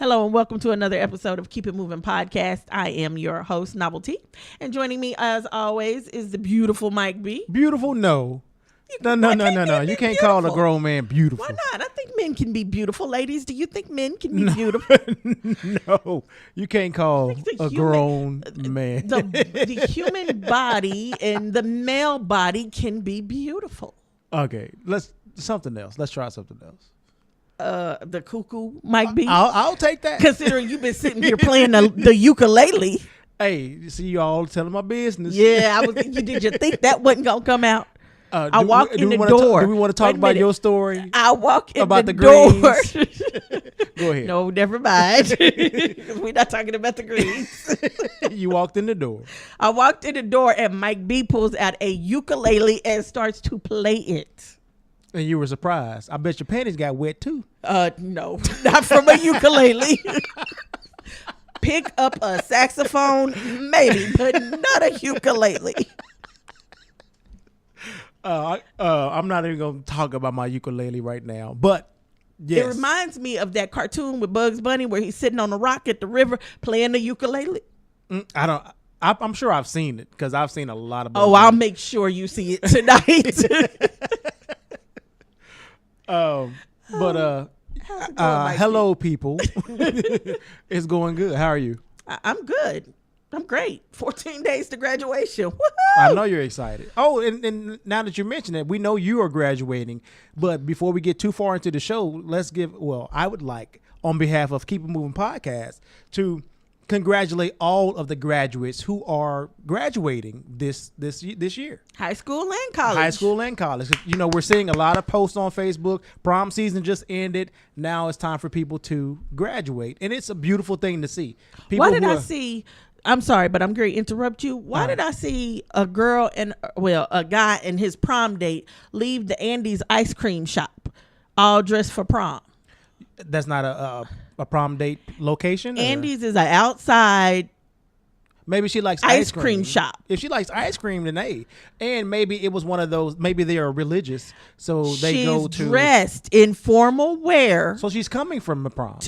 Hello and welcome to another episode of Keep It Moving Podcast. I am your host, Novelty. And joining me as always is the beautiful Mike B. Beautiful? No. No. You can't call a grown man beautiful. Why not? I think men can be beautiful. Ladies, do you think men can be beautiful? No, you can't call a grown man. The human body and the male body can be beautiful. Okay, let's try something else. The cuckoo Mike B. I'll take that. Considering you've been sitting here playing the ukulele. Hey, you see, you all telling my business. Yeah, did you think that wasn't gonna come out? I walk in the door. Do we want to talk about your story? I walk in about the door. Go ahead. No, never mind. We're not talking about the greens. You walked in the door. I walked in the door and Mike B pulls out a ukulele and starts to play it. And you were surprised. I bet your panties got wet too. No, not from a ukulele. Pick up a saxophone, maybe, but not a ukulele. I'm not even going to talk about my ukulele right now, but yes. It reminds me of that cartoon with Bugs Bunny where he's sitting on a rock at the river playing the ukulele. I'm sure I've seen it because I've seen a lot of Bugs Bunny. I'll make sure you see it tonight. Hello, people. It's going good. How are you? I'm good. I'm great. 14 days to graduation. Woohoo! I know you're excited. Oh, and now that you mention it, we know you are graduating. But before we get too far into the show, I would like, on behalf of Keep It Moving Podcast, to congratulate all of the graduates who are graduating this year. High school and college. High school and college. You know, we're seeing a lot of posts on Facebook. Prom season just ended. Now it's time for people to graduate. And it's a beautiful thing to see. Why did I see... I'm sorry, but I'm going to interrupt you. Why did I see a guy and his prom date leave the Andy's ice cream shop all dressed for prom? That's not a prom date location? Andy's is an outside. Maybe she likes ice cream shop. If she likes ice cream, then hey. And maybe it was one of those, maybe they are religious, so they go to. She's dressed in formal wear. So she's coming from the prom.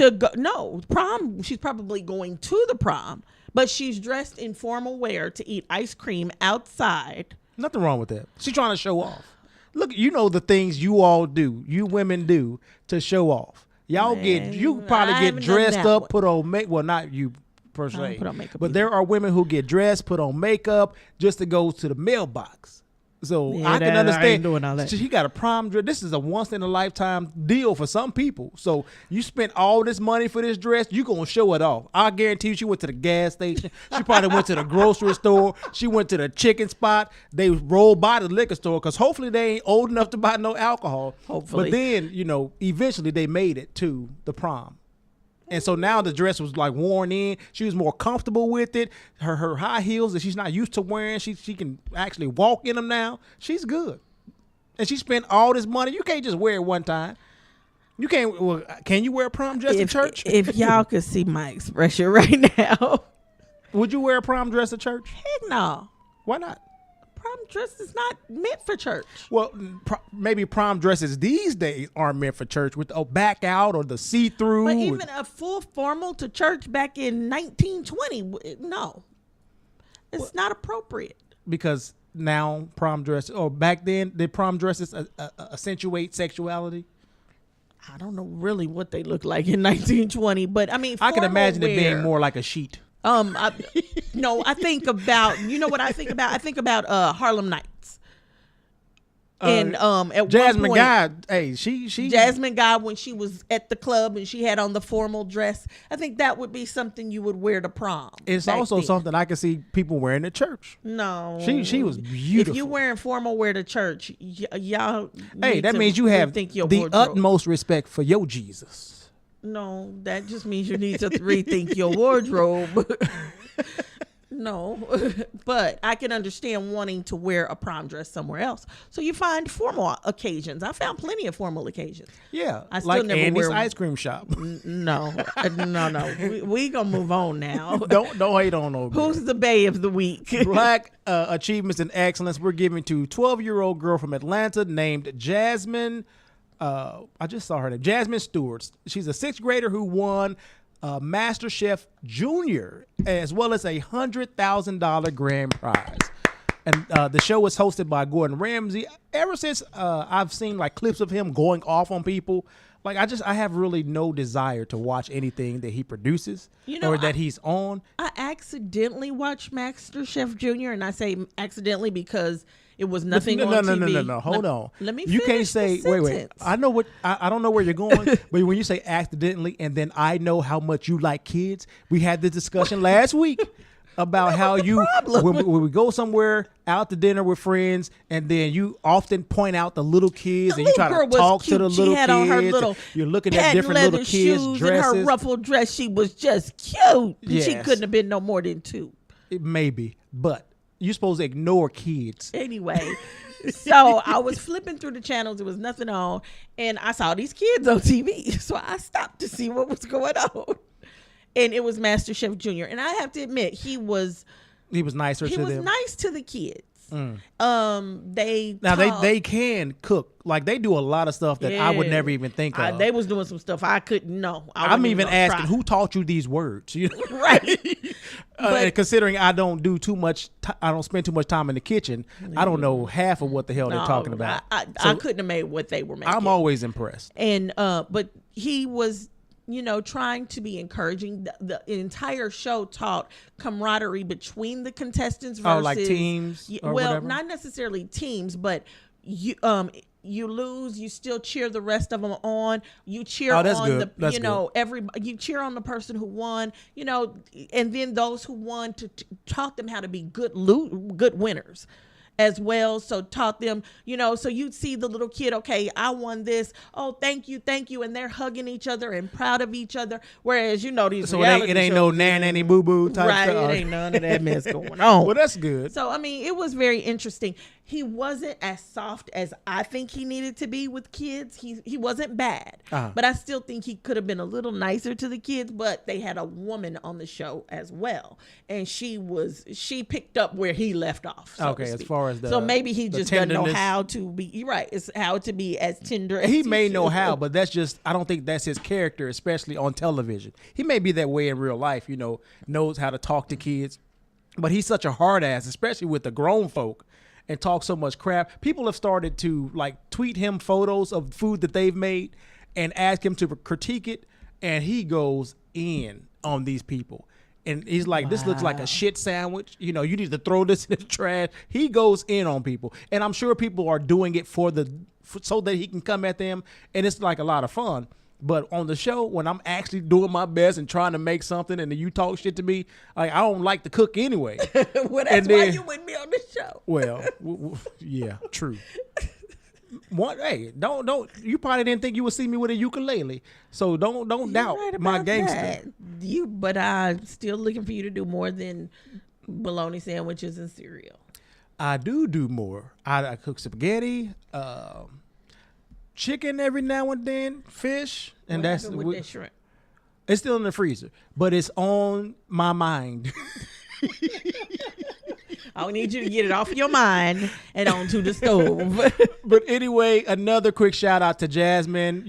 Prom, she's probably going to the prom. But she's dressed in formal wear to eat ice cream outside. Nothing wrong with that. She's trying to show off. Look, you know the things you all do, you women do to show off. You probably get dressed up, put on makeup. Well, not you per se. Put on makeup but either. There are women who get dressed, put on makeup just to go to the mailbox. So I can understand. I ain't doing all that. He got a prom dress. This is a once in a lifetime deal for some people. So you spent all this money for this dress, you gonna show it off. I guarantee you, she went to the gas station. She probably went to the grocery store. She went to the chicken spot. They rolled by the liquor store because hopefully they ain't old enough to buy no alcohol. Hopefully, but then eventually they made it to the prom. And so now the dress was like worn in. She was more comfortable with it. Her high heels that she's not used to wearing, she can actually walk in them now. She's good. And she spent all this money. You can't just wear it one time. You can't. Well, can you wear a prom dress at church? If y'all could see my expression right now. Would you wear a prom dress at church? Heck no. Why not? Prom dress is not meant for church. Well, maybe prom dresses these days aren't meant for church with the back out or the see-through. But even a full formal to church back in 1920, no. It's not appropriate. Because now prom dresses, or back then, did prom dresses accentuate sexuality? I don't know really what they look like in 1920, but I mean, I can imagine it being more like a sheet. I think about, you know what I think about? I think about Harlem Nights. And at Jasmine one point, Guy, she Jasmine Guy, when she was at the club and she had on the formal dress, I think that would be something you would wear to prom. It's also something I can see people wearing to church. No, she was beautiful. If you're wearing formal wear to church, y'all. Hey, that means you have the wardrobe. Utmost respect for your Jesus. No, that just means you need to rethink your wardrobe. No, but I can understand wanting to wear a prom dress somewhere else. So you find formal occasions. I found plenty of formal occasions. Yeah, I still like never Andy's wear ice cream shop. No. We gonna move on now. Don't hate on no girl. Who's the bae of the week? Black achievements and excellence we're giving to 12-year-old girl from Atlanta named Jasmine. I just saw her name, Jasmine Stewart. She's a 6th grader who won Master Chef Junior, as well as $100,000 grand prize. And the show was hosted by Gordon Ramsay. Ever since I've seen like clips of him going off on people, like I have really no desire to watch anything that he produces or that he's on. I accidentally watched Master Chef Junior, and I say accidentally because it was nothing on TV. No. Hold on. Let me. You can't say wait. I know what I don't know where you're going, but when you say accidentally, and then I know how much you like kids. We had this discussion last week about how you when we go somewhere out to dinner with friends, and then you often point out the little kids and you try to talk to the little kids. You're looking at different little kids' dresses. And her ruffled dress, she was just cute. Yes. She couldn't have been no more than 2. Maybe, but you're supposed to ignore kids. Anyway, so I was flipping through the channels. There was nothing on, and I saw these kids on TV. So I stopped to see what was going on. And it was Master Chef Junior. And I have to admit, he was nicer to them. He was nice to the kids. They can cook. Like they do a lot of stuff that I would never even think of. They was doing some stuff I couldn't know. I'm even asking who taught you these words, you know? Right. But considering I don't do too much, I don't spend too much time in the kitchen. I don't know half of what the hell they're talking about. I couldn't have made what they were making. I'm always impressed. And but he was, trying to be encouraging. The entire show taught camaraderie between the contestants versus like teams. Or whatever? Not necessarily teams, but you lose, you still cheer the rest of them on. You cheer on you cheer on the person who won, and then those who won to taught them how to be good winners as well. So taught them, so you'd see the little kid, okay, I won this. Oh, thank you. And they're hugging each other and proud of each other. Whereas, these so it ain't no nanny boo boo type right, stuff. It ain't none of that mess going on. Well, that's good. So, it was very interesting. He wasn't as soft as I think he needed to be with kids. He wasn't bad, but I still think he could have been a little nicer to the kids. But they had a woman on the show as well, and she picked up where he left off. So okay, as far as so maybe he just doesn't know how to be. You're right. It's how to be as tender. He may know how, but that's just I don't think that's his character, especially on television. He may be that way in real life. Knows how to talk to kids, but he's such a hard ass, especially with the grown folk. And talk so much crap. People have started to tweet him photos of food that they've made and ask him to critique it. And he goes in on these people. And he's like, wow. This looks like a shit sandwich. You need to throw this in the trash. He goes in on people. And I'm sure people are doing it so that he can come at them. And it's like a lot of fun. But on the show, when I'm actually doing my best and trying to make something and then you talk shit to me, I don't like to cook anyway. Well, that's why you wouldn't be on the show. Well, yeah, true. Hey, don't you probably didn't think you would see me with a ukulele, so don't doubt my gangster. But I'm still looking for you to do more than bologna sandwiches and cereal. I do more. I cook spaghetti, chicken every now and then, fish, and what that's with that shrimp. It's still in the freezer, but it's on my mind. I need you to get it off your mind and onto the stove. But anyway, another quick shout out to Jasmine,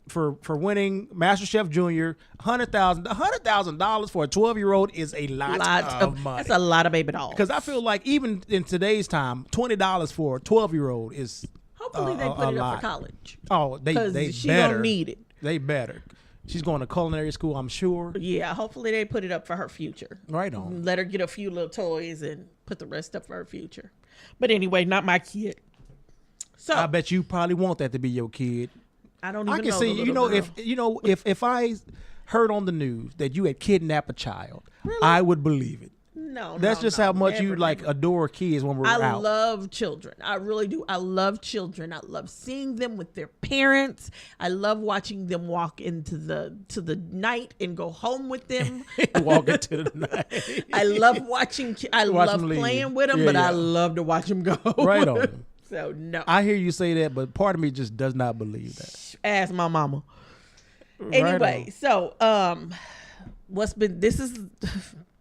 for winning MasterChef Junior. $100,000 for a 12-year-old is a lot of money. That's a lot of baby dolls. Because I feel like even in today's time, $20 for a 12-year-old is hopefully they put it up for college. Oh, they better. She don't need it. They better. She's going to culinary school, I'm sure. Yeah, hopefully they put it up for her future. Right on. Let her get a few little toys and put the rest up for her future. But anyway, not my kid. So I bet you probably want that to be your kid. I don't even know. I can see, if I heard on the news that you had kidnapped a child, really? I would believe it. That's just how much you adore kids when we're out. I love children. I really do. I love children. I love seeing them with their parents. I love watching them walk into the night and go home with them. Walk into the night. I love watching. I love playing with them, I love to watch them go. Right on. So no. I hear you say that, but part of me just does not believe that. Ask my mama. Right anyway, on. So this is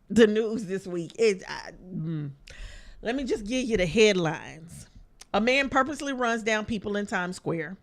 the news this week. Let me just give you the headlines. A man purposely runs down people in Times Square.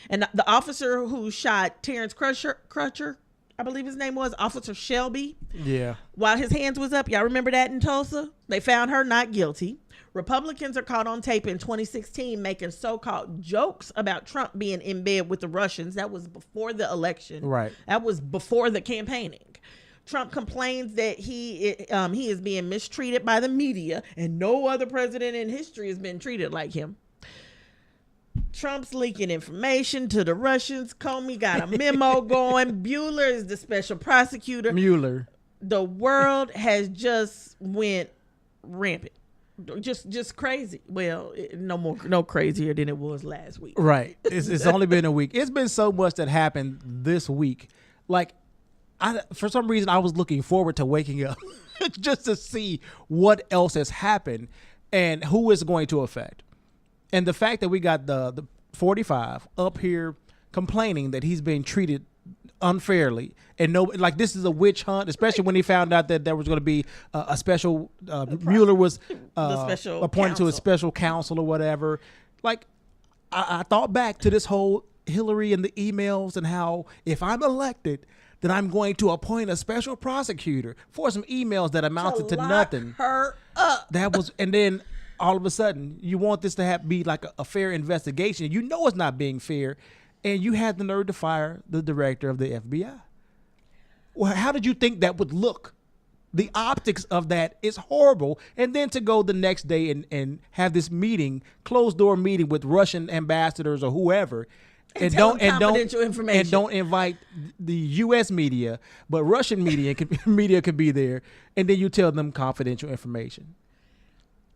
And the officer who shot Terrence Crutcher I believe his name was Officer Shelby. Yeah. While his hands was up, y'all remember that in Tulsa? They found her not guilty. Republicans are caught on tape in 2016 making so-called jokes about Trump being in bed with the Russians. That was before the election. Right. That was before the campaigning. Trump complains that he is being mistreated by the media, and no other president in history has been treated like him. Trump's leaking information to the Russians. Comey got a memo going. Mueller is the special prosecutor. Mueller. The world has just went rampant. Just crazy. Well, no crazier than it was last week. Right. It's only been a week. It's been so much that happened this week. Like, for some reason, I was looking forward to waking up just to see what else has happened and who it's going to affect. And the fact that we got the 45 up here complaining that he's being treated unfairly, and like this is a witch hunt, especially when he found out that there was going to be a special Mueller was appointed to a special counsel or whatever. Like I thought back to this whole Hillary and the emails and how if I'm elected, then I'm going to appoint a special prosecutor for some emails that amounted to nothing. Her up. That was, and then all of a sudden you want this to be like a fair investigation. You know it's not being fair. And you had the nerve to fire the director of the FBI. Well, how did you think that would look? The optics of that is horrible. And then to go the next day and have this meeting, closed door meeting with Russian ambassadors or whoever, and don't invite the U.S. media, but Russian media could be there, and then you tell them confidential information.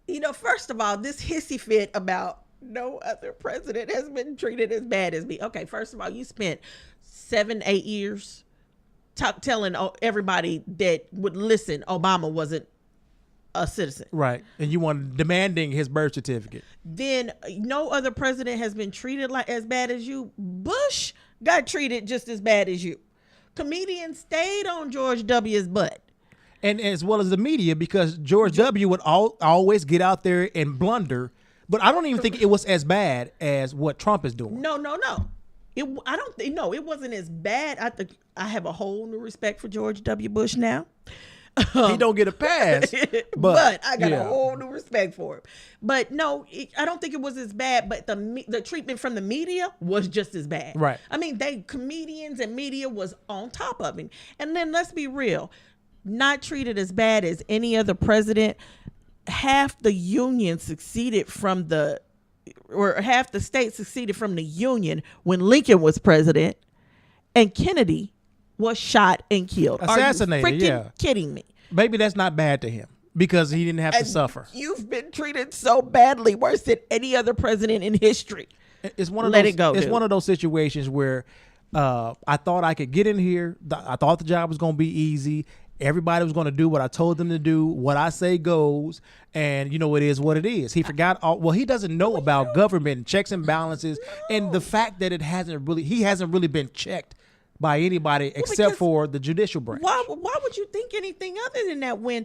You know, first of all, this hissy fit about no other president has been treated as bad as me. Okay, first of all, you spent 7-8 years telling everybody that would listen Obama wasn't a citizen. Right. And you want demanding his birth certificate. Then no other president has been treated like as bad as you. Bush got treated just as bad as you. Comedians stayed on George W.'s butt. And as well as the media, because George W. would always get out there and blunder. But I don't even think it was as bad as what Trump is doing. No. It wasn't as bad. I think I have a whole new respect for George W. Bush now. He don't get a pass, but I got a whole new respect for him. But no, I don't think it was as bad. But the treatment from the media was just as bad. Right. I mean, comedians and media was on top of him. And then let's be real, not treated as bad as any other president. Half the union seceded from half the state seceded from the union when Lincoln was president, and Kennedy was shot and killed. Assassinated. Are you freaking kidding me? Maybe that's not bad to him because he didn't have to suffer. You've been treated so badly, worse than any other president in history. It's one of one of those situations where I thought I could get in here. I thought the job was going to be easy. Everybody was going to do what I told them to do. What I say goes. And, it is what it is. He forgot he doesn't know about government and checks and balances and the fact that he hasn't really been checked by anybody except for the judicial branch. Why would you think anything other than that when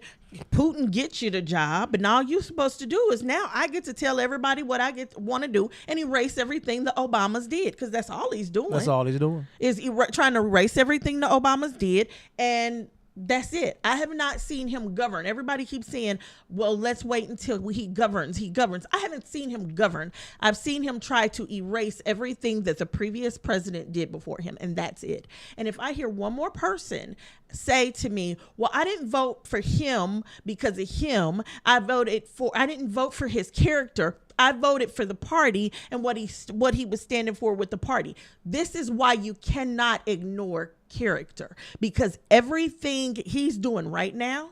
Putin gets you the job and all you're supposed to do is now I get to tell everybody what I want to do and erase everything the Obamas did, because that's all he's doing. That's all he's doing. Is trying to erase everything the Obamas did, and that's it. I have not seen him govern. Everybody keeps saying, well, let's wait until he governs. I haven't seen him govern. I've seen him try to erase everything that the previous president did before him, and that's it. And if I hear one more person say to me, well, I didn't vote for him because of him. I didn't vote for his character. I voted for the party and what he was standing for with the party. This is why you cannot ignore character, because everything he's doing right now,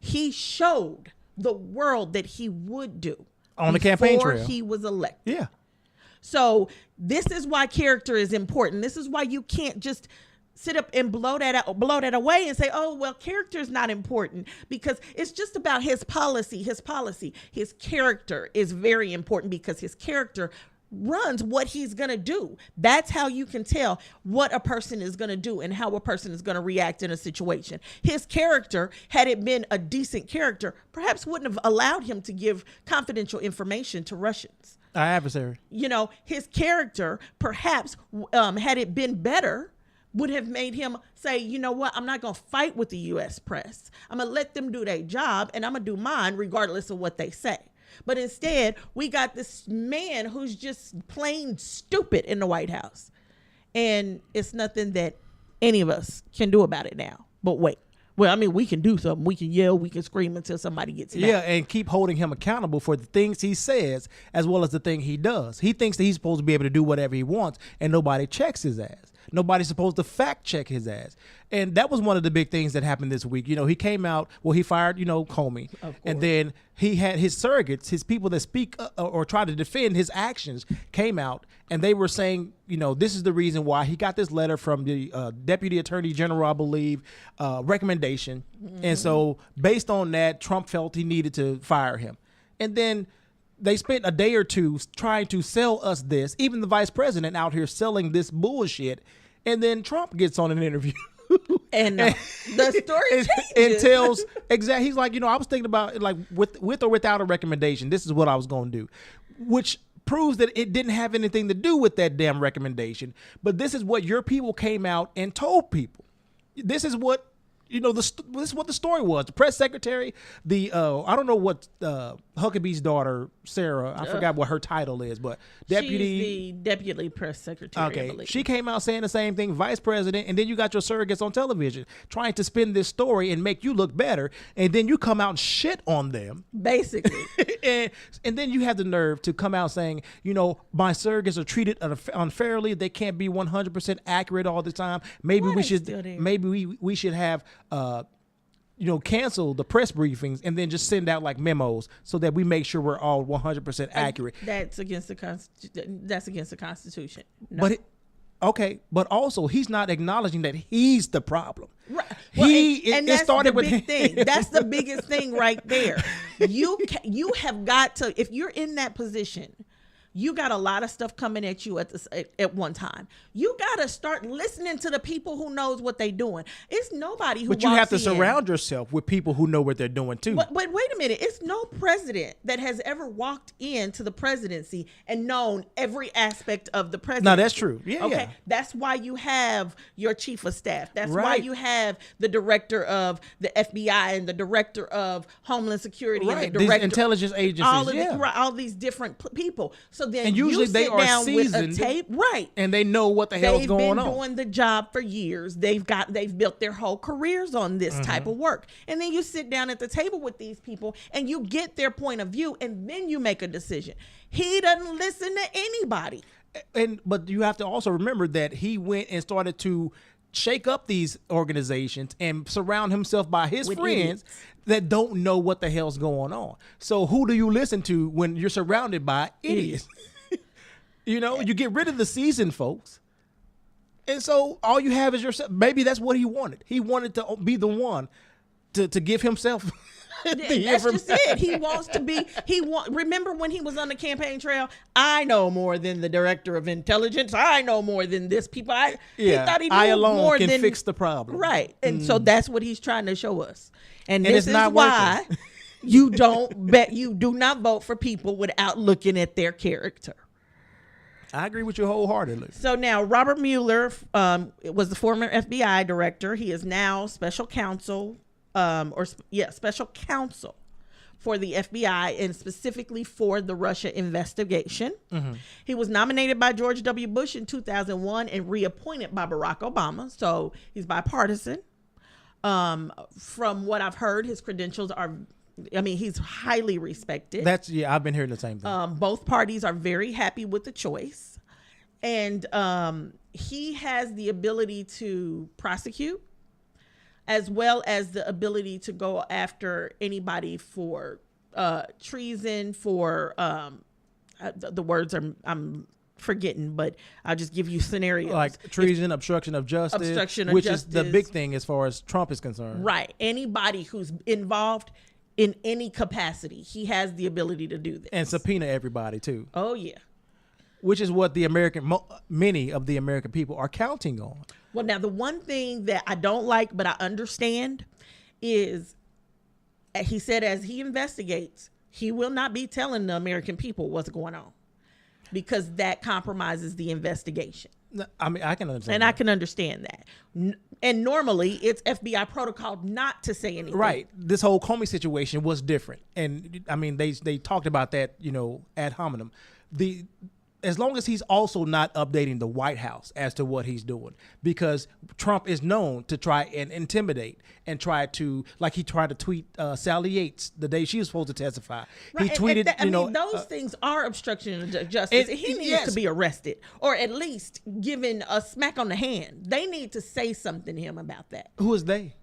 he showed the world that he would do on the campaign trail before he was elected. Yeah. So this is why character is important. This is why you can't just sit up and blow that away and say, oh, well, character is not important, because it's just about his policy. His character is very important, because his character runs what he's going to do. That's how you can tell what a person is going to do and how a person is going to react in a situation. His character, had it been a decent character, perhaps wouldn't have allowed him to give confidential information to Russians. Our adversary. His character, perhaps, had it been better, would have made him say, you know what, I'm not going to fight with the U.S. press. I'm going to let them do their job, and I'm going to do mine regardless of what they say. But instead, we got this man who's just plain stupid in the White House. And it's nothing that any of us can do about it now. But wait. Well, I mean, we can do something. We can yell, we can scream until somebody gets mad. Yeah, and keep holding him accountable for the things he says as well as the thing he does. He thinks that he's supposed to be able to do whatever he wants, and nobody checks his ass. Nobody's supposed to fact check his ass. And that was one of the big things that happened this week. You know, he came out, well, he fired, Comey. And then he had his surrogates, his people that speak or try to defend his actions came out, and they were saying, this is the reason why he got this letter from the Deputy Attorney General, I believe, recommendation. Mm-hmm. And so based on that, Trump felt he needed to fire him. And then they spent a day or two trying to sell us this, even the vice president out here selling this bullshit. And then Trump gets on an interview. And the story changes. And tells exactly, he's like, I was thinking about it, like with or without a recommendation, this is what I was going to do, which proves that it didn't have anything to do with that damn recommendation. But this is what your people came out and told people. This is what this is what the story was. The press secretary, I don't know what Huckabee's daughter, Sarah, I forgot what her title is, but deputy. She's the deputy press secretary. Okay, I believe. She came out saying the same thing, vice president, and then you got your surrogates on television trying to spin this story and make you look better, and then you come out and shit on them. Basically. and then you have the nerve to come out saying, my surrogates are treated unfairly. They can't be 100% accurate all the time. Maybe we should have cancel the press briefings and then just send out like memos so that we make sure we're all 100% accurate. That's against the Constitution. No. But also he's not acknowledging that he's the problem. Right. Well, and that's the big thing. That's the biggest thing right there. You have got to, if you're in that position, you got a lot of stuff coming at you at one time. You got to start listening to the people who knows what they're doing. It's nobody who. But you have to surround yourself with people who know what they're doing too. But wait a minute. It's no president that has ever walked into the presidency and known every aspect of the presidency. No, that's true. Yeah. Okay. Yeah. That's why you have your chief of staff. That's why you have the director of the FBI and the director of Homeland Security and the director these intelligence agencies. All these different people. So then and usually you they sit are down seasoned, with a tape, right? And they know what the hell's going on. They've been doing the job for years. They've built their whole careers on this type of work. And then you sit down at the table with these people and you get their point of view, and then you make a decision. He doesn't listen to anybody. But you have to also remember that he went and started to shake up these organizations and surround himself by his friends idiots that don't know what the hell's going on. So who do you listen to when you're surrounded by idiots? You get rid of the seasoned folks. And so all you have is yourself. Maybe that's what he wanted. He wanted to be the one to give himself That's just it. He wants to be. Remember when he was on the campaign trail? I know more than the director of intelligence. I know more than this people. He thought he knew I alone more can than fix the problem. Right, and so that's what he's trying to show us. And this it's is not why working. you do not vote for people without looking at their character. I agree with you wholeheartedly. So now Robert Mueller was the former FBI director. He is now special counsel. Special counsel for the FBI and specifically for the Russia investigation. Mm-hmm. He was nominated by George W. Bush in 2001 and reappointed by Barack Obama. So he's bipartisan. From what I've heard, his credentials are, he's highly respected. I've been hearing the same thing. Both parties are very happy with the choice. And he has the ability to prosecute, as well as the ability to go after anybody for treason, for the words I'm forgetting, but I'll just give you scenarios. Like treason, obstruction of justice, which is the big thing as far as Trump is concerned. Right. Anybody who's involved in any capacity, he has the ability to do this. And subpoena everybody too. Oh, yeah. Which is what many of the American people are counting on. Well, now the one thing that I don't like, but I understand, is he said as he investigates, he will not be telling the American people what's going on because that compromises the investigation. I mean, I can understand And that. I can understand that. And normally it's FBI protocol not to say anything. Right. This whole Comey situation was different. And I mean, they talked about that, ad hominem. As long as he's also not updating the White House as to what he's doing, because Trump is known to try and intimidate and try to, like he tried to tweet Sally Yates the day she was supposed to testify. Right. He tweeted, I mean, those things are obstruction of justice. He needs to be arrested or at least given a smack on the hand. They need to say something to him about that. Who is they?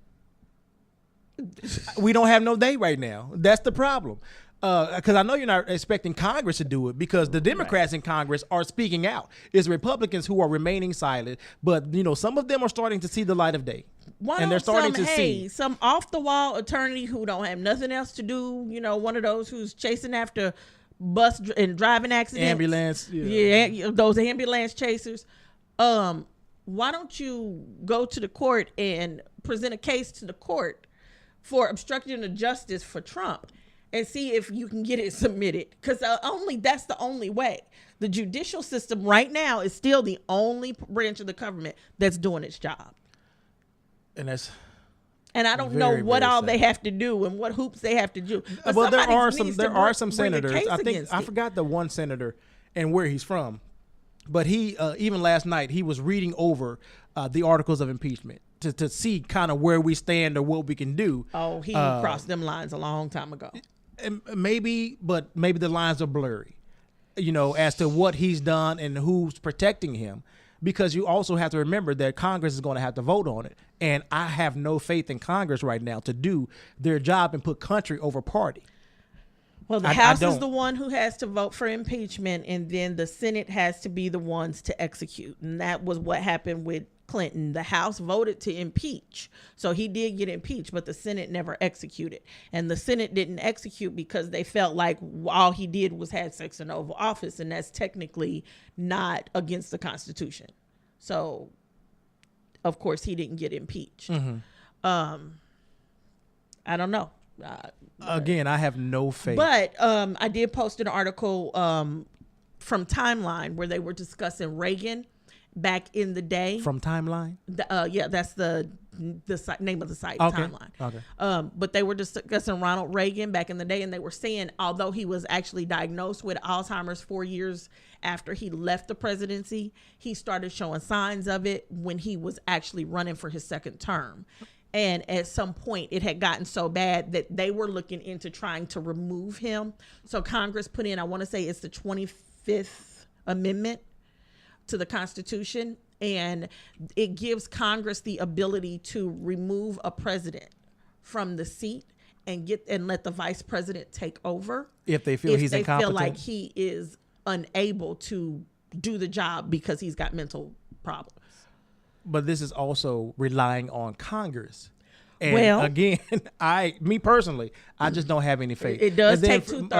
We don't have no they right now. That's the problem. Because I know you're not expecting Congress to do it, because the Democrats in Congress are speaking out. It's Republicans who are remaining silent, but some of them are starting to see the light of day, and they're starting to see some off the wall attorney who don't have nothing else to do. One of those who's chasing after bus and driving accidents, ambulance, those ambulance chasers. Why don't you go to the court and present a case to the court for obstruction of justice for Trump? And see if you can get it submitted, because that's the only way. The judicial system right now is still the only branch of the government that's doing its job. And I don't know what all they have to do and what hoops they have to do. But well, there are some bring a senators. case I think against I it. forgot the one senator and where he's from, but he even last night he was reading over the articles of impeachment to see kind of where we stand or what we can do. Oh, he crossed them lines a long time ago. And maybe the lines are blurry, as to what he's done and who's protecting him, because you also have to remember that Congress is going to have to vote on it. And I have no faith in Congress right now to do their job and put country over party. Well, the House is the one who has to vote for impeachment, and then the Senate has to be the ones to execute. And that was what happened with Clinton. The House voted to impeach, so he did get impeached, but the Senate never executed. And the Senate didn't execute because they felt like all he did was had sex in the Oval Office, and that's technically not against the Constitution. So, of course, he didn't get impeached. Mm-hmm. I don't know. Again, I have no faith. But I did post an article from Timeline where they were discussing Reagan back in the day. From Timeline? Yeah, that's the name of the site, okay. Timeline. Okay. But they were discussing Ronald Reagan back in the day, and they were saying, although he was actually diagnosed with Alzheimer's 4 years after he left the presidency, he started showing signs of it when he was actually running for his second term. And at some point, it had gotten so bad that they were looking into trying to remove him. So Congress put in, I want to say it's the 25th Amendment to the Constitution. And it gives Congress the ability to remove a president from the seat and let the vice president take over. If they feel he's incompetent. If they feel like he is unable to do the job because he's got mental problems. But this is also relying on Congress. And well, again, me personally, I just don't have any faith. It does take 2/3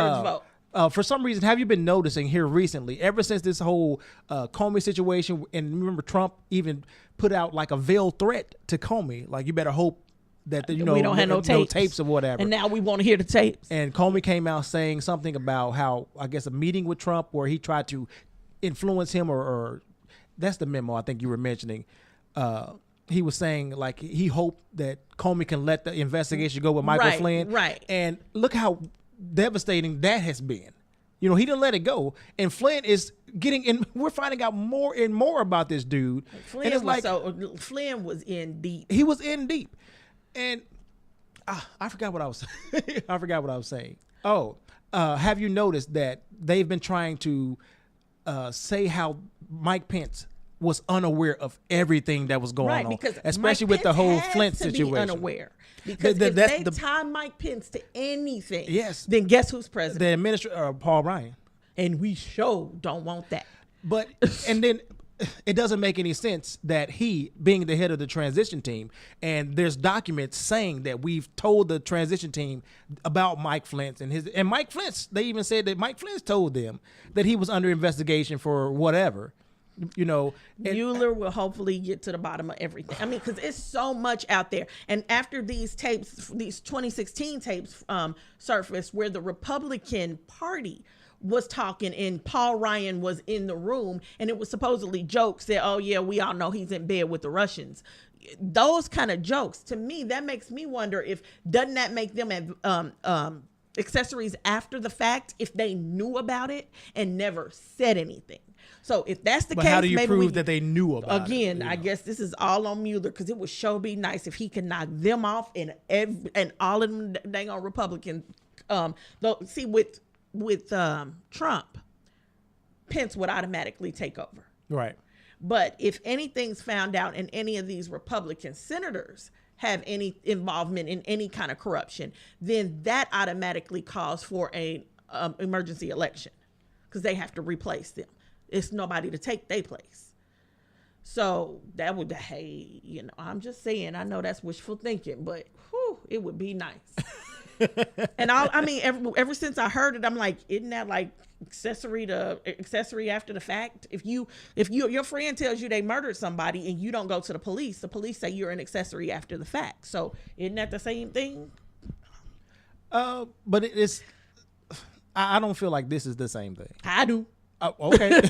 vote. For some reason, have you been noticing here recently, ever since this whole Comey situation, and remember Trump even put out like a veiled threat to Comey, like you better hope that we don't have no tapes or whatever. And now we want to hear the tapes. And Comey came out saying something about how, I guess, a meeting with Trump where he tried to influence him, or that's the memo I think you were mentioning. He was saying like he hoped that Comey can let the investigation go with Michael Flynn. Right. And look how devastating that has been. He didn't let it go. And Flynn is getting in. We're finding out more and more about this dude. Flynn was in deep. He was in deep. And I forgot what I was I forgot what I was saying. Oh, have you noticed that they've been trying to say how Mike Pence was unaware of everything that was going on, because especially Mike with the Pence whole has Flint to situation. Be unaware, because if they tie Mike Pence to anything, yes, then guess who's president? The administrator, Paul Ryan, and we don't want that. But and then it doesn't make any sense that he, being the head of the transition team, and there's documents saying that we've told the transition team about Mike Flint and Mike Flint. They even said that Mike Flint told them that he was under investigation for whatever. Mueller will hopefully get to the bottom of everything. I mean, because it's so much out there. And after these tapes, these 2016 tapes surfaced, where the Republican Party was talking and Paul Ryan was in the room and it was supposedly jokes that, oh yeah, we all know he's in bed with the Russians. Those kind of jokes, to me, that makes me wonder if, doesn't that make them accessories after the fact if they knew about it and never said anything? So if that's the But case, how do you maybe prove that they knew about it? Again, I guess this is all on Mueller, because it would sure be nice if he could knock them off and all of them dang on Republican. See, with Trump, Pence would automatically take over. Right. But if anything's found out and any of these Republican senators have any involvement in any kind of corruption, then that automatically calls for a emergency election, because they have to replace them. It's nobody to take their place. So that would, hey, I'm just saying, I know that's wishful thinking, but whew, it would be nice. And ever since I heard it, I'm like, isn't that like accessory after the fact? If your friend tells you they murdered somebody and you don't go to the police say you're an accessory after the fact. So isn't that the same thing? But I don't feel like this is the same thing. I do. Okay.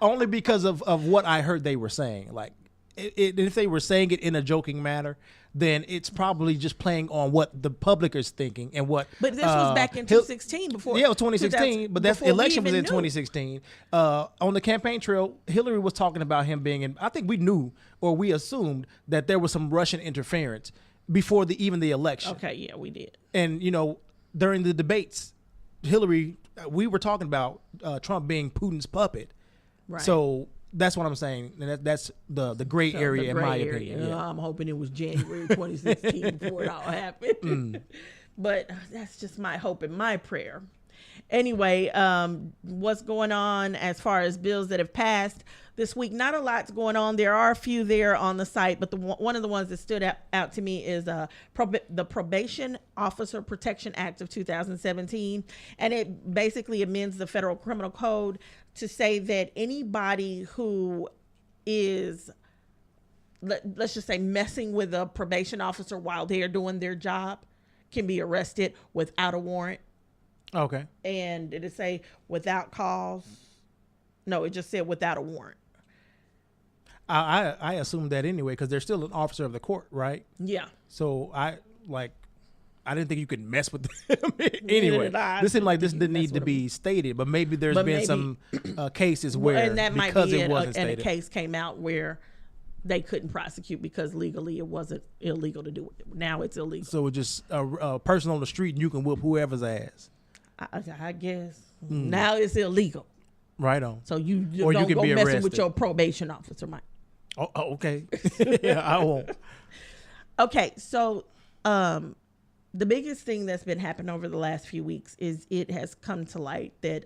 Only because of what I heard they were saying. Like, if they were saying it in a joking manner, then it's probably just playing on what the public is thinking and what. But this was back in 2016 before. Yeah, it was 2016. But that election was in 2016. On the campaign trail, Hillary was talking about him being in. I think we knew, or we assumed, that there was some Russian interference before even the election. Okay, yeah, we did. And during the debates, Hillary, we were talking about Trump being Putin's puppet. Right. So that's what I'm saying. And that's the gray area in my opinion. Yeah. I'm hoping it was January 2016 before it all happened. But that's just my hope and my prayer. Anyway, what's going on as far as bills that have passed this week? Not a lot's going on. There are a few there on the site, but one of the ones that stood out to me is the Probation Officer Protection Act of 2017, and it basically amends the Federal Criminal Code to say that anybody who is, let's just say, messing with a probation officer while they are doing their job can be arrested without a warrant. Okay. And did it say without cause? No, it just said without a warrant. I assumed that anyway, because they're still an officer of the court, right? Yeah. So I didn't think you could mess with them anyway. This seemed like this didn't need to be stated, but maybe there's been some cases where, and that might because be it wasn't and stated, a case came out where they couldn't prosecute because legally it wasn't illegal to do it. Now it's illegal. So it's just a person on the street and you can whoop whoever's ass. I guess now it's illegal. Right on. So you or don't you can go be messing arrested with your probation officer, Mike. Oh, okay. Yeah, I won't. Okay, so the biggest thing that's been happening over the last few weeks is it has come to light that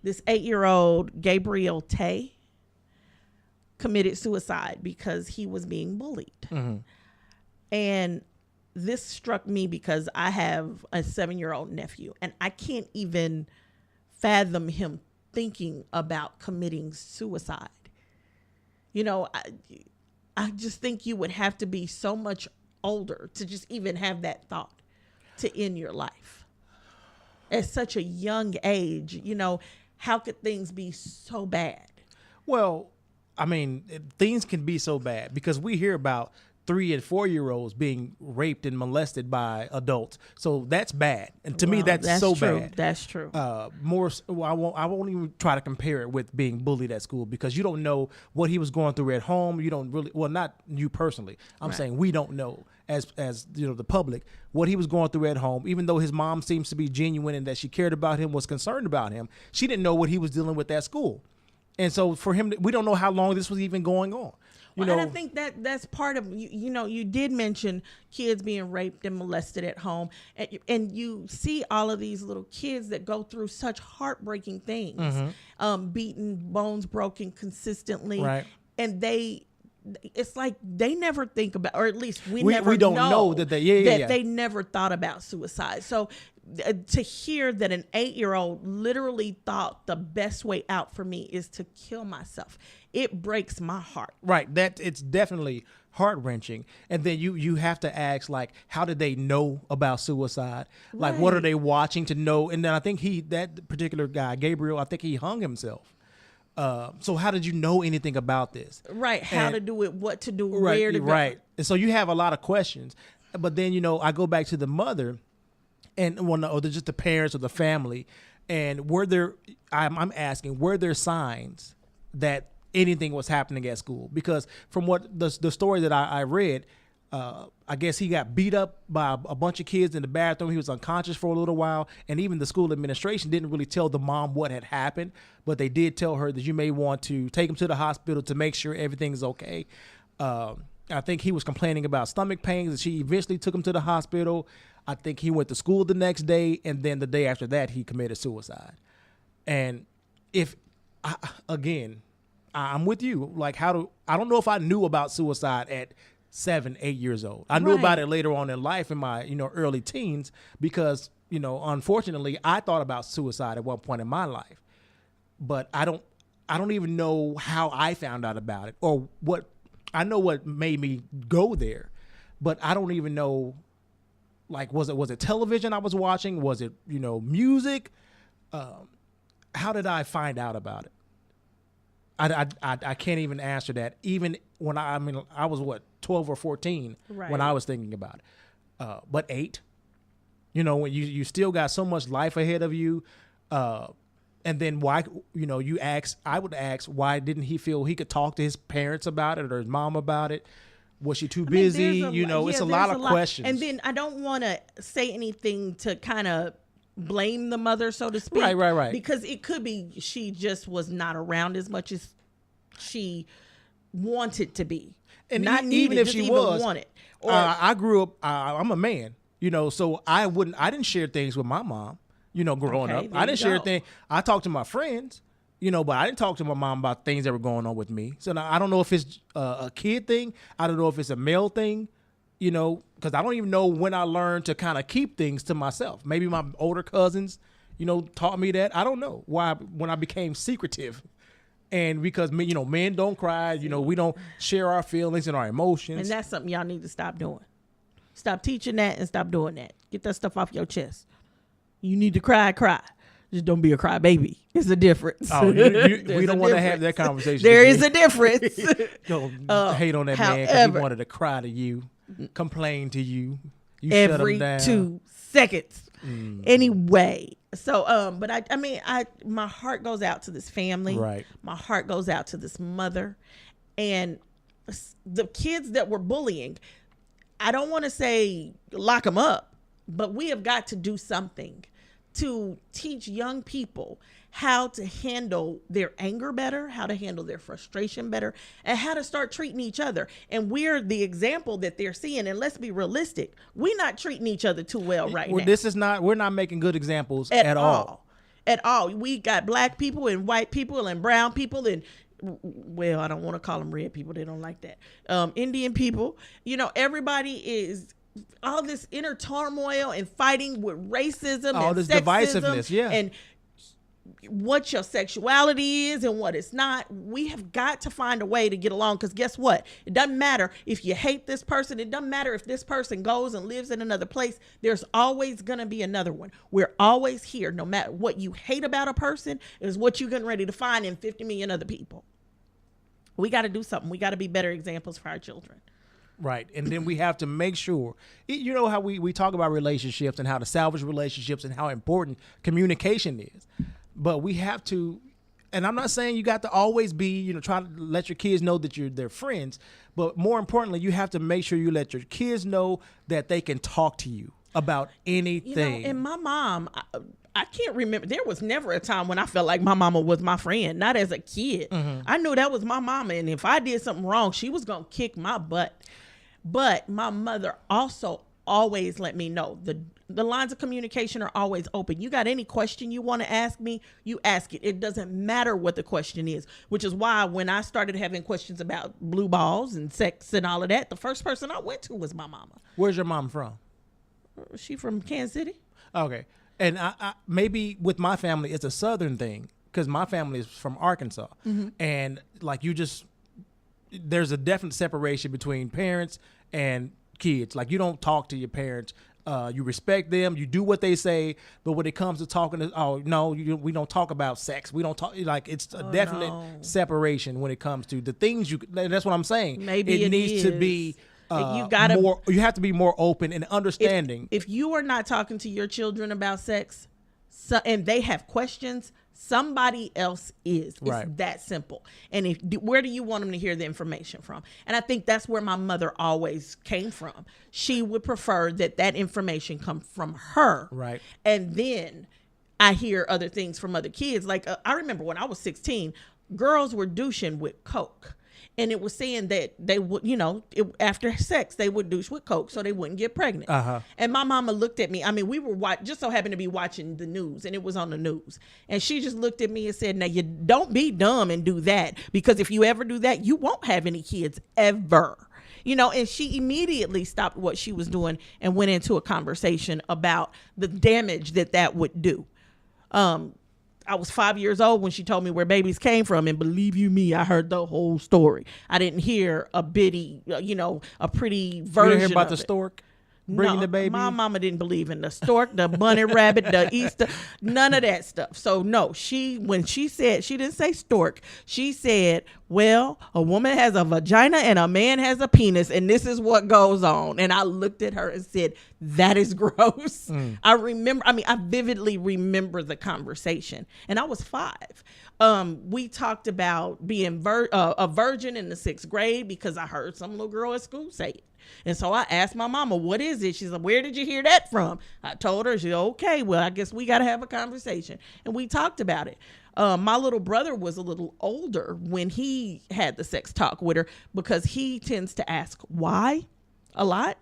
this 8-year-old Gabriel Tay committed suicide because he was being bullied. Mm-hmm. And this struck me because I have a 7-year-old nephew, and I can't even fathom him thinking about committing suicide. I just think you would have to be so much older to just even have that thought to end your life at such a young age. How could things be so bad? Well, I mean, things can be so bad because we hear about 3 and 4-year-olds being raped and molested by adults. So that's bad. And to me, that's so true. bad. That's true. I won't even try to compare it with being bullied at school because you don't know what he was going through at home. You don't really, well, not you personally. I'm saying we don't know as the public what he was going through at home. Even though his mom seems to be genuine and that she cared about him, was concerned about him, she didn't know what he was dealing with at school. And so for him, we don't know how long this was even going on. And I think that's part of, you did mention kids being raped and molested at home. And you see all of these little kids that go through such heartbreaking things, mm-hmm. Beaten, bones broken consistently. Right. And it's like they never think about, or at least we don't know that they they never thought about suicide. So to hear that an 8-year-old literally thought the best way out for me is to kill myself, it breaks my heart. Right. That it's definitely heart-wrenching. And then you have to ask, like, how did they know about suicide? Like, what are they watching to know? And then I think that particular guy, Gabriel, I think he hung himself. So how did you know anything about this? Right. How to do it, what to do, Right, where to go. right. And so you have a lot of questions. But then, I go back to the mother and or just the parents or the family. And I'm asking, were there signs that anything was happening at school? Because from what the story that I read, I guess he got beat up by a bunch of kids in the bathroom. He was unconscious for a little while. And even the school administration didn't really tell the mom what had happened. But they did tell her that you may want to take him to the hospital to make sure everything's okay. I think he was complaining about stomach pains, and she eventually took him to the hospital. I think he went to school the next day, and then the day after that, he committed suicide. And I'm with you. Like, I don't know if I knew about suicide at 7, 8 years old. I knew about it later on in life in my, early teens because, unfortunately, I thought about suicide at one point in my life. But I don't even know how I found out about it or what. I know what made me go there, but I don't even know, like, was it television I was watching? Was it, music? How did I find out about it? I can't even answer that. Even when I was 12 or 14 when I was thinking about it. But 8, when you still got so much life ahead of you. And then why, I would ask, why didn't he feel he could talk to his parents about it or his mom about it? Was she too busy? It's a lot of questions. And then I don't want to say anything to kind of blame the mother, so to speak. Right. Because it could be she just was not around as much as she wanted to be. And not even if she was, wanted. I grew up, I'm a man, so I didn't share things with my mom. Growing up, I didn't share things. I talked to my friends, but I didn't talk to my mom about things that were going on with me. So now I don't know if it's a kid thing. I don't know if it's a male thing, because I don't even know when I learned to kind of keep things to myself. Maybe my older cousins, taught me that. I don't know why when I became secretive. And because, men don't cry, we don't share our feelings and our emotions. And that's something y'all need to stop doing. Stop teaching that and stop doing that. Get that stuff off your chest. You need to cry. Just don't be a cry baby. It's a difference. Oh, we don't want to have that conversation. There is a difference. Don't hate on that man because he wanted to cry to you, complain to you. You every shut him down. 2 seconds. Anyway, so but my heart goes out to this family. Right. My heart goes out to this mother, and the kids that were bullying. I don't want to say lock them up, but we have got to do something to teach young people how to handle their anger better, how to handle their frustration better, and how to start treating each other. And we're the example that they're seeing. And let's be realistic. We're not treating each other too well now. We're not making good examples at all. At all. We got black people and white people and brown people and, well, I don't want to call them red people. They don't like that. Indian people. Everybody is all this inner turmoil and fighting with racism all and this sexism divisiveness, yeah. And what your sexuality is and what it's not. We have got to find a way to get along, because guess what? It doesn't matter if you hate this person. It doesn't matter if this person goes and lives in another place. There's always going to be another one. We're always here. No matter what you hate about a person is what you're getting ready to find in 50 million other people. We got to do something. We got to be better examples for our children. Right. And then we have to make sure, how we talk about relationships and how to salvage relationships and how important communication is. But we have to, and I'm not saying you got to always be, trying to let your kids know that you're their friends. But more importantly, you have to make sure you let your kids know that they can talk to you about anything. And my mom, I can't remember. There was never a time when I felt like my mama was my friend, not as a kid. Mm-hmm. I knew that was my mama. And if I did something wrong, she was going to kick my butt. But my mother also always let me know the lines of communication are always open. You got any question you want to ask me, you ask it. It doesn't matter what the question is, which is why when I started having questions about blue balls and sex and all of that, the first person I went to was my mama. Where's your mom from? She from Kansas City. Okay. And I maybe with my family, it's a Southern thing because my family is from Arkansas. And like there's a definite separation between parents and kids. Like you don't talk to your parents. You respect them. You do what they say. But when it comes to talking, we don't talk about sex. We don't talk. Like it's a definite separation when it comes to the things That's what I'm saying. Maybe it needs to be. You have to be more open and understanding. If you are not talking to your children about sex, and they have questions, somebody else is. It's that simple. And where do you want them to hear the information from? And I think that's where my mother always came from. She would prefer that information come from her. Right. And then I hear other things from other kids. Like I remember when I was 16, girls were douching with Coke. And it was saying that they would, after sex, they would douche with Coke so they wouldn't get pregnant. And my mama looked at me. I mean, we were just so happened to be watching the news, and it was on the news. And she just looked at me and said, now, you don't be dumb and do that, because if you ever do that, you won't have any kids ever. And she immediately stopped what she was doing and went into a conversation about the damage that would do. I was 5 years old when she told me where babies came from. And believe you me, I heard the whole story. I didn't hear a pretty version. You didn't hear about the stork bringing the baby? My mama didn't believe in the stork, the bunny rabbit, the Easter, none of that stuff. So no, when she said, she didn't say stork. She said, well, a woman has a vagina and a man has a penis, and this is what goes on. And I looked at her and said, that is gross. I vividly remember the conversation, and I was 5. We talked about being a virgin in the 6th grade because I heard some little girl at school say it. And so I asked my mama, what is it? She said, where did you hear that from? I told her. She said, okay, well, I guess we got to have a conversation. And we talked about it. My little brother was a little older when he had the sex talk with her, because he tends to ask why a lot.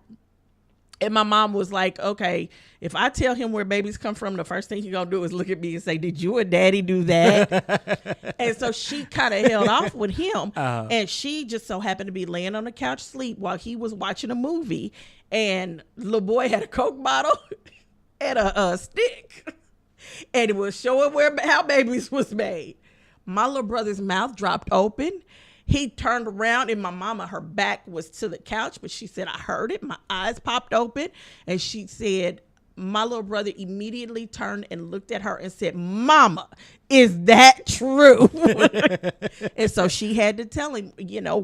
And my mom was like, okay, if I tell him where babies come from, the first thing he's going to do is look at me and say, did you and daddy do that? And so she kind of held off with him. And she just so happened to be laying on the couch asleep while he was watching a movie. And little boy had a Coke bottle and a stick. And it was showing how babies was made. My little brother's mouth dropped open. He turned around, and my mama, her back was to the couch, but she said, I heard it. My eyes popped open. And she said, my little brother immediately turned and looked at her and said, Mama, is that true? And so she had to tell him,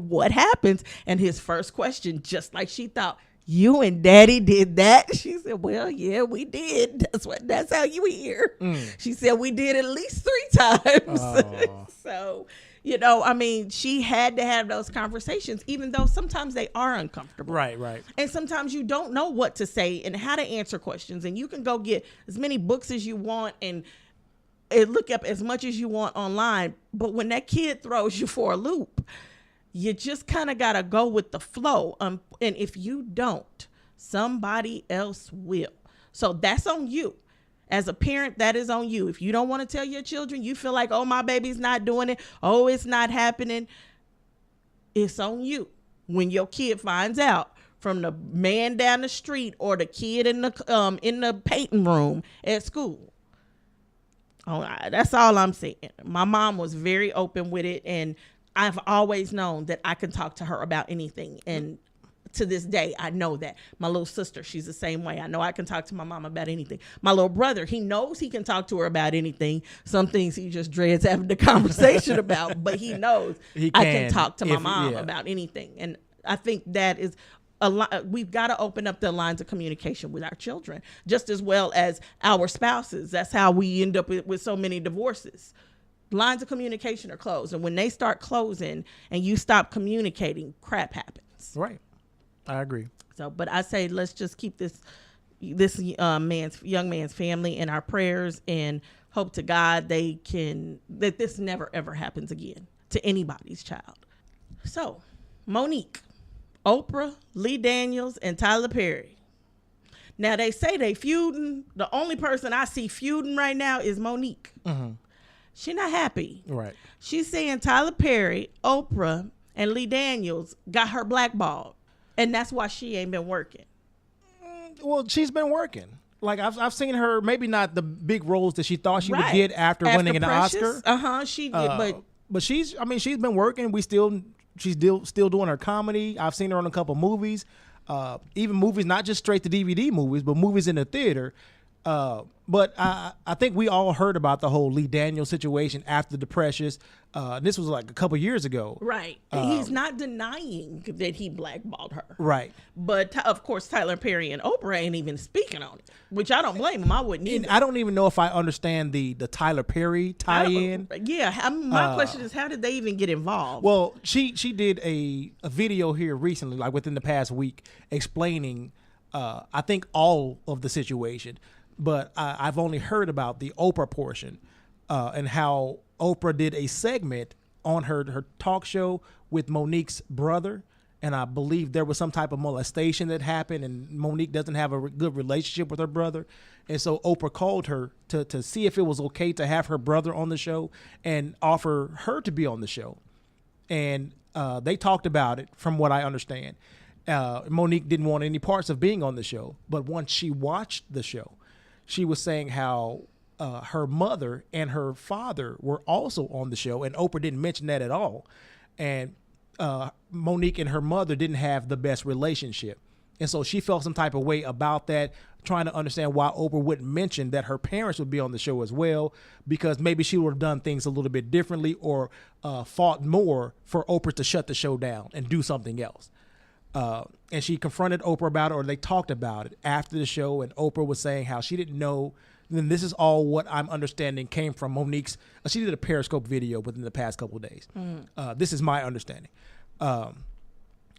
what happens. And his first question, just like she thought, you and daddy did that? She said, well, yeah, we did. That's how you hear. She said, we did at least 3 times. So, she had to have those conversations, even though sometimes they are uncomfortable. Right. And sometimes you don't know what to say and how to answer questions. And you can go get as many books as you want and look up as much as you want online. But when that kid throws you for a loop, you just kind of got to go with the flow. And if you don't, somebody else will. So that's on you. As a parent, that is on you. If you don't want to tell your children, you feel like, oh, my baby's not doing it. Oh, it's not happening. It's on you. When your kid finds out from the man down the street or the kid in the painting room at school. Oh, that's all I'm saying. My mom was very open with it, and I've always known that I can talk to her about anything. And to this day, I know that. My little sister, she's the same way. I know I can talk to my mom about anything. My little brother, he knows he can talk to her about anything. Some things he just dreads having the conversation about, but he knows I can talk to my mom about anything. And I think that is we've got to open up the lines of communication with our children, just as well as our spouses. That's how we end up with so many divorces. Lines of communication are closed. And when they start closing and you stop communicating, crap happens. Right. I agree. So, but I say, let's just keep this young man's family in our prayers, and hope to God that this never ever happens again to anybody's child. So, Monique, Oprah, Lee Daniels, and Tyler Perry. Now they say they feuding. The only person I see feuding right now is Monique. Mm-hmm. She's not happy. Right. She's saying Tyler Perry, Oprah, and Lee Daniels got her blackballed. And that's why she ain't been working. Well, she's been working. Like I've seen her, maybe not the big roles that she thought she would Right. get after winning an Precious, Oscar. she did, But she's been working. She's still doing her comedy. I've seen her on a couple movies, even movies, not just straight to DVD movies, but movies in the theater. But I think we all heard about the whole Lee Daniels situation after the Precious. This was like a couple years ago. Right. He's not denying that he blackballed her. Right. But of course, Tyler Perry and Oprah ain't even speaking on it, which I don't blame him. I wouldn't either. And I don't even know if I understand the Tyler Perry tie-in. My question is, how did they even get involved? Well, she did a video here recently, like within the past week, explaining, I think, all of the situation. But I've only heard about the Oprah portion and how Oprah did a segment on her talk show with Monique's brother. And I believe there was some type of molestation that happened, and Monique doesn't have a good relationship with her brother. And so Oprah called her to see if it was okay to have her brother on the show and offer her to be on the show. And they talked about it, from what I understand. Monique didn't want any parts of being on the show. But once she watched the show, she was saying how her mother and her father were also on the show, and Oprah didn't mention that at all. And Monique and her mother didn't have the best relationship. And so she felt some type of way about that, trying to understand why Oprah wouldn't mention that her parents would be on the show as well, because maybe she would have done things a little bit differently, or fought more for Oprah to shut the show down and do something else. And she confronted Oprah about it, or they talked about it after the show, and Oprah was saying how she didn't know. Then this is all what I'm understanding came from Monique's. She did a Periscope video within the past couple of days. This is my understanding.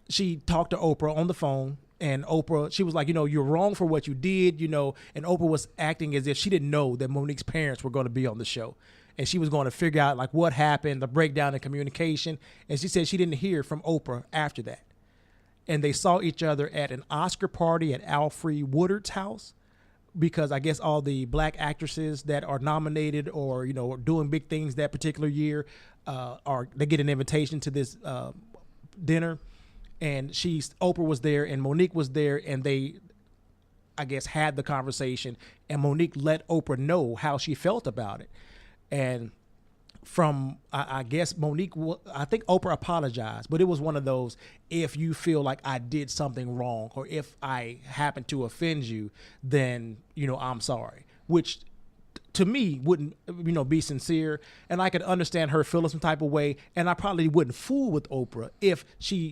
She talked to Oprah on the phone, and Oprah, she was like, you're wrong for what you did, and Oprah was acting as if she didn't know that Monique's parents were going to be on the show. And she was going to figure out like what happened, the breakdown in communication. And she said she didn't hear from Oprah after that. And they saw each other at an Oscar party at Alfre Woodard's house, because I guess all the black actresses that are nominated or, doing big things that particular year, they get an invitation to this dinner. And Oprah was there and Monique was there, and they, I guess, had the conversation, and Monique let Oprah know how she felt about it. And from, I guess, Monique, I think Oprah apologized, but it was one of those, if you feel like I did something wrong, or if I happen to offend you, then, I'm sorry, which to me wouldn't, be sincere. And I could understand her feeling some type of way. And I probably wouldn't fool with Oprah if she,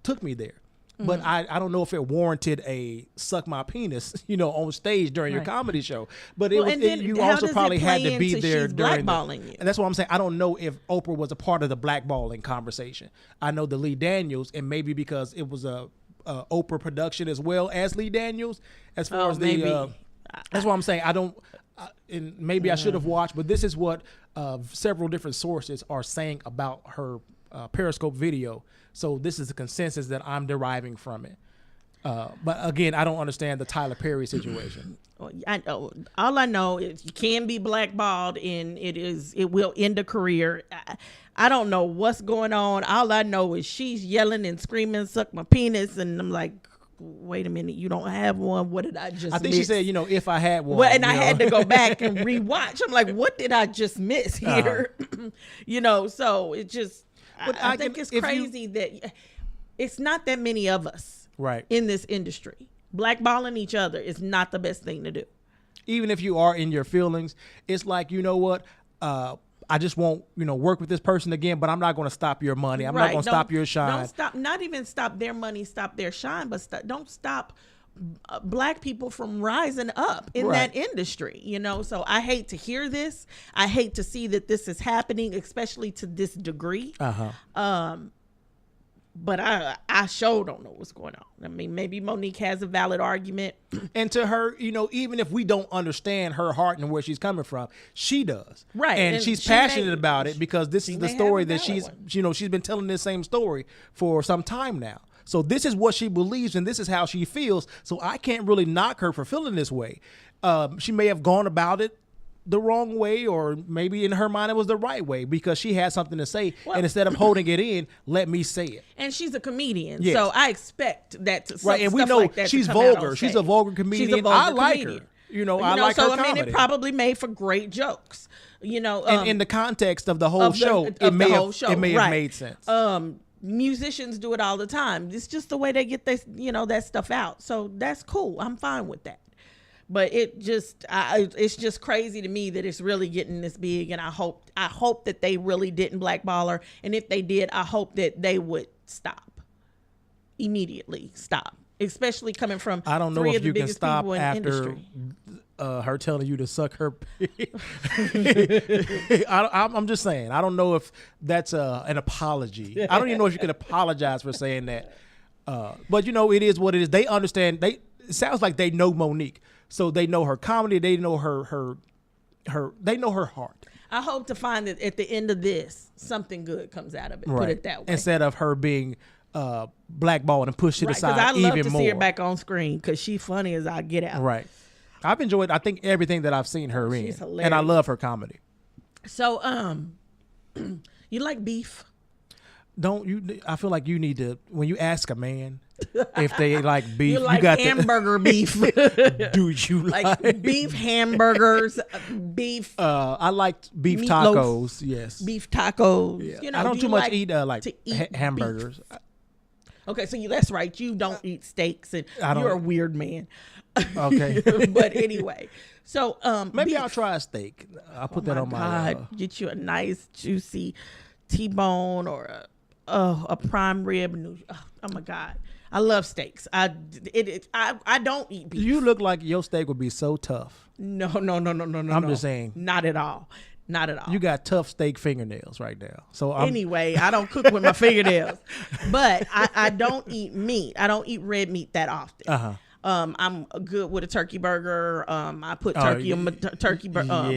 took me there. But I don't know if it warranted a suck my penis, on stage during your comedy show. But you also probably had to be there during blackballing you. And that's what I'm saying. I don't know if Oprah was a part of the blackballing conversation. I know the Lee Daniels, and maybe because it was a Oprah production as well as Lee Daniels, as far as maybe. That's what I'm saying. I don't, and maybe I should have watched, but this is what several different sources are saying about her Periscope video. So this is the consensus that I'm deriving from it. But again, I don't understand the Tyler Perry situation. All I know is you can be blackballed, and it will end a career. I don't know what's going on. All I know is she's yelling and screaming, "Suck my penis," and I'm like, wait a minute, you don't have one? What did I just I think miss? she said, if I had one. Well, and I had to go back and rewatch. I'm like, what did I just miss here? So it just, I think it's crazy that it's not that many of us in this industry. Blackballing each other is not the best thing to do. Even if you are in your feelings, it's like, what? I just won't, work with this person again, but I'm not going to stop your money. I'm not going to stop your shine. Don't stop, not even stop their money, stop their shine, but don't stop black people from rising up in that industry, So I hate to hear this. I hate to see that this is happening, especially to this degree. But I sure don't know what's going on. I mean, maybe Monique has a valid argument. And to her, even if we don't understand her heart and where she's coming from, she does. Right. And she's passionate about it, because this is the story that she's been telling this same story for some time now. So this is what she believes, and this is how she feels. So I can't really knock her for feeling this way. She may have gone about it the wrong way, or maybe in her mind it was the right way because she had something to say, Well, and instead of holding it in, let me say it. And she's a comedian, Yes. so I expect that to Right, and we stuff know like that she's to come out vulgar. on She's stage. a vulgar comedian. She's a vulgar I like comedian. her. I like so her I mean, comedy. it probably made for great jokes. And in the context of the whole of the- show, of it may the whole have show, it may have right. made sense. Musicians do it all the time. It's just the way they get this, that stuff out. So that's cool. I'm fine with that. But it's just crazy to me that it's really getting this big. And I hope that they really didn't blackball her. And if they did, I hope that they would immediately stop. Especially coming from I don't know three if of the you can biggest stop people in the after industry. her telling you to suck her pig. I'm just saying. I don't know if that's an apology. I don't even know if you can apologize for saying that. But it is what it is. They understand. It sounds like they know Monique, so they know her comedy. They know her. They know her heart. I hope to find that at the end of this, something good comes out of it. Right. Put it that way. Instead of her being blackballed and pushed to the Right, because side I love even to more. see her back on screen because she's funny as I get out. Right. I've enjoyed, I think, everything that I've seen her She's in. hilarious. And I love her comedy. So, you like beef? I feel like you need to, when you ask a man if they like beef, You like got hamburger beef? to, do you like beef hamburgers, beef I liked beef meatloaf, tacos, yes. beef tacos. Yeah. I don't do too you much like eat to eat hamburgers. beef? Okay, so that's right. You don't eat steaks, and I don't- you're a weird man. Okay. But anyway, so Maybe beef. I'll try a steak. I'll put that on my God, get you a nice juicy T-bone or a prime rib. Oh my God, I love steaks. I don't eat beef. You look like your steak would be so tough. No. I'm just saying. Not at all. Not at all. You got tough steak fingernails right now. So Anyway, I don't cook with my fingernails, but I don't eat meat. I don't eat red meat that often. I'm good with a turkey burger. I put turkey in my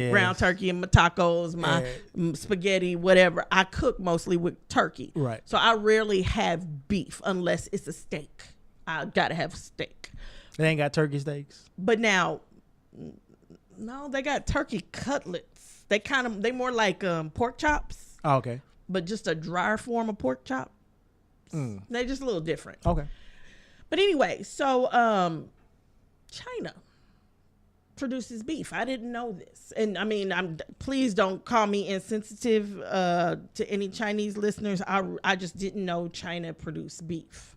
ground turkey in my tacos, my spaghetti, whatever. I cook mostly with turkey. Right. So I rarely have beef unless it's a steak. I gotta have steak. They ain't got turkey steaks. But now, no, they got turkey cutlets. They more like pork chops, Oh, okay. but just a drier form of pork chop. They're just a little different. Okay. But anyway, so China produces beef. I didn't know this. And I mean, please don't call me insensitive to any Chinese listeners. I just didn't know China produced beef.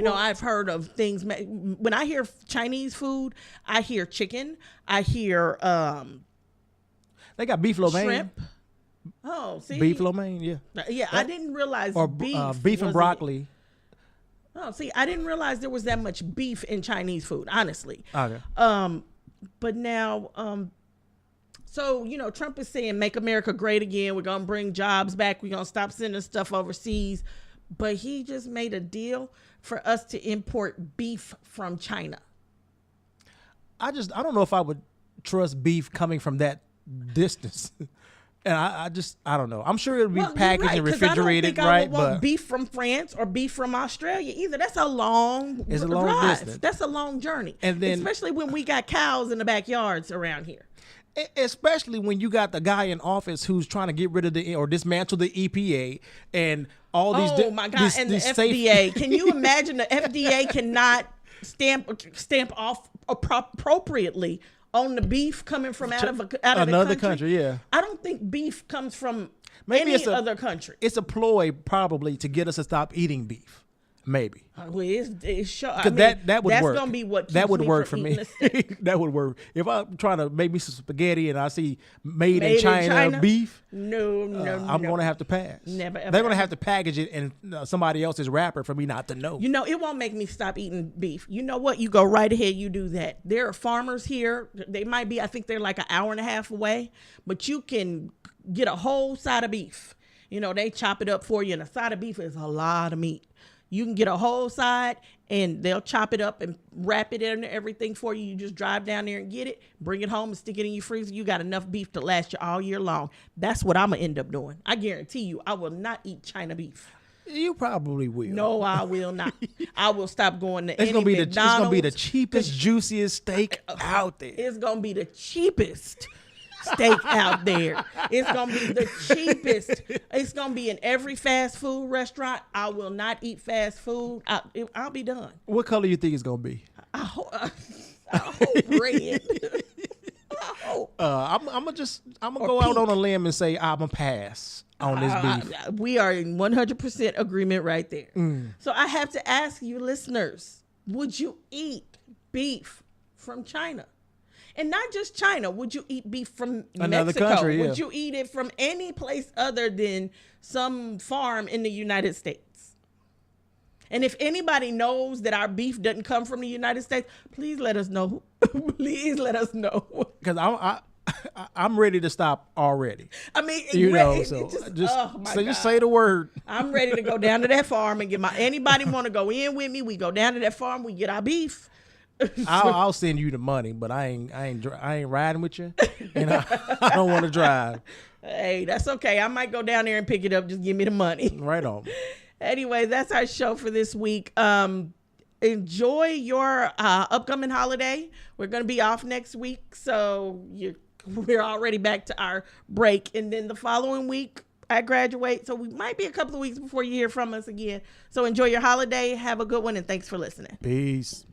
I've heard of things. When I hear Chinese food, I hear chicken. I hear They got beef lo mein. shrimp. Oh, see? Beef lo mein, yeah. Yeah, I didn't realize Or beef beef and was- broccoli. Oh, see, I didn't realize there was that much beef in Chinese food, honestly. Okay. But now, so, Trump is saying, make America great again. We're going to bring jobs back. We're going to stop sending stuff overseas. But he just made a deal for us to import beef from China. I don't know if I would trust beef coming from that distance. And I don't know. I'm sure it'll be packaged and refrigerated, 'cause I don't think right? I would want But beef from France or beef from Australia either. That's a long It's a long drive. distance. That's a long journey. And then- especially when we got cows in the backyards around here. especially when you got the guy in office who's trying to get rid of or dismantle the EPA and all these. Oh my God! And the FDA. Can you imagine the FDA cannot stamp off appropriately on the beef coming from out of another the country? Yeah. I don't think beef comes from Maybe any other country. It's a ploy probably to get us to stop eating beef. Maybe. Well, it's sure. Because that would that's work. That's gonna be what that keeps would me work from for eating me. a steak. That would work. If I'm trying to make me some spaghetti and I see made in China beef, no, I'm gonna have to pass. Never, ever, They're gonna ever. have to package it in somebody else's wrapper for me not to know. It won't make me stop eating beef. You know what? You go right ahead. You do that. There are farmers here. They might be. I think they're like an hour and a half away, but you can get a whole side of beef. They chop it up for you, and a side of beef is a lot of meat. You can get a whole side and they'll chop it up and wrap it in everything for you. You just drive down there and get it, bring it home and stick it in your freezer. You got enough beef to last you all year long. That's what I'm going to end up doing. I guarantee you, I will not eat China beef. You probably will. No, I will not. I will stop going to It's any gonna be McDonald's. the cheapest, juiciest steak out there. It's going to be the cheapest. steak out there. It's going to be the cheapest. It's going to be in every fast food restaurant. I will not eat fast food. I'll be done. What color you think it's gonna be? I hope red. I hope. I'm gonna go out on a limb and say I'm gonna pass on this beef. We are in 100% agreement right there. So I have to ask you, listeners, would you eat beef from China? And not just China. Would you eat beef from Another Mexico? country, yeah. Would you eat it from any place other than some farm in the United States? And if anybody knows that our beef doesn't come from the United States, please let us know. Please let us know. Because I'm ready to stop already. I mean, just say the word. I'm ready to go down to that farm and get anybody want to go in with me. We go down to that farm. We get our beef. I'll send you the money, but I ain't riding with you, and I don't want to drive. Hey, that's okay. I might go down there and pick it up. Just give me the money. Right on. Anyway, that's our show for this week. Enjoy your upcoming holiday. We're going to be off next week, so we're already back to our break. And then the following week, I graduate, so we might be a couple of weeks before you hear from us again. So enjoy your holiday. Have a good one, and thanks for listening. Peace.